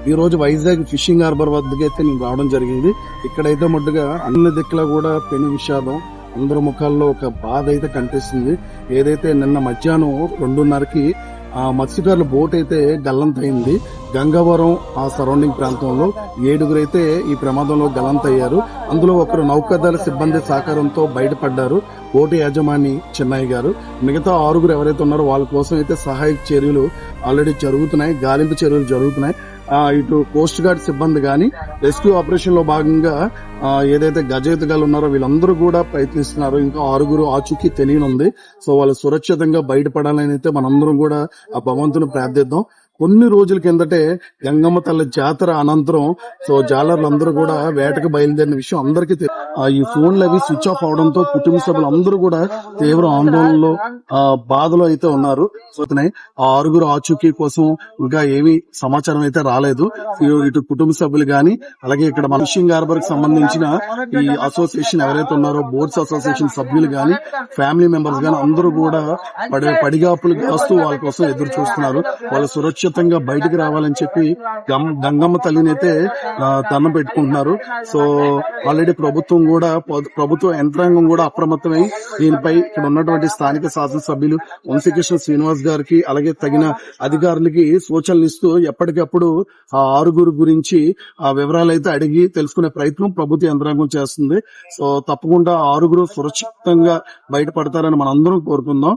ఈ రోజు Vizag fishing harbour వద్దకు అయితే నేను రావడం జరిగింది. ఇక్కడైతే మట్టుగా అన్ని దిక్కులా కూడా పెను విషాదం, అందరి ముఖాల్లో ఒక బాధ అయితే కనిపిస్తుంది. ఏదైతే నిన్న మధ్యాహ్నం 2:30కి ఆ మత్స్యకారుల బోట్ అయితే గల్లంతైంది. గంగవరం ఆ సరౌండింగ్ ప్రాంతంలో 7 అయితే ఈ ప్రమాదంలో గల్లంతయ్యారు. అందులో ఒకరు నౌకాదళ సిబ్బంది సహకారంతో బయటపడ్డారు, బోటు యాజమాని చిన్నయ్య గారు. మిగతా 6 ఎవరైతే ఉన్నారో వాళ్ళ కోసం అయితే సహాయక చర్యలు ఆల్రెడీ జరుగుతున్నాయి, గాలింపు చర్యలు జరుగుతున్నాయి. ఇటు కోస్ట్ గార్డ్ సిబ్బంది గాని రెస్క్యూ ఆపరేషన్ లో భాగంగా ఏదైతే గజయితగాళ్ళు ఉన్నారో వీళ్ళందరూ కూడా ప్రయత్నిస్తున్నారు. ఇంకా 6 ఆచూకీ తెలియనుంది. సో వాళ్ళు సురక్షితంగా బయటపడాలని అయితే మనందరం కూడా ఆ భగవంతుని ప్రార్థిద్దాం. కొన్ని రోజుల కిందటే గంగమ్మ తల్లి జాతర అనంతరం సో జాలర్లందరూ కూడా వేటకు బయలుదేరిన విషయం అందరికీ ఈ ఫోన్లు అవి స్విచ్ ఆఫ్ అవడంతో కుటుంబ సభ్యులు అందరూ కూడా తీవ్ర ఆందోళనలో బాధలో అయితే ఉన్నారు. సో ఆ 6 ఆచూకీ కోసం ఇంకా ఏమీ సమాచారం అయితే రాలేదు. ఇటు కుటుంబ సభ్యులు గాని అలాగే ఇక్కడ మన ఫిషింగ్ హార్బర్ కి సంబంధించిన ఈ అసోసియేషన్ ఎవరైతే ఉన్నారో బోట్స్ అసోసియేషన్ సభ్యులు గాని ఫ్యామిలీ మెంబర్స్ గాని అందరూ కూడా పడిగాపులు కాస్తూ వాళ్ళ కోసం ఎదురు చూస్తున్నారు. వాళ్ళు సురక్షితంగా బయటకు రావాలని చెప్పి గంగమ్మ తల్లిని అయితే దండం పెట్టుకుంటున్నారు. సో ఆల్రెడీ ప్రభుత్వ యంత్రాంగం కూడా అప్రమత్తమై దీనిపై ఇక్కడ ఉన్నటువంటి స్థానిక శాసనసభ్యులు వంశీకృష్ణ శ్రీనివాస్ గారికి అలాగే తగిన అధికారులకి సూచనలు ఇస్తూ ఎప్పటికప్పుడు ఆ 6 గురించి ఆ వివరాలు అయితే అడిగి తెలుసుకునే ప్రయత్నం ప్రభుత్వ యంత్రాంగం చేస్తుంది. సో తప్పకుండా 6 సురక్షితంగా బయటపడతారని మనందరం కోరుకుందాం.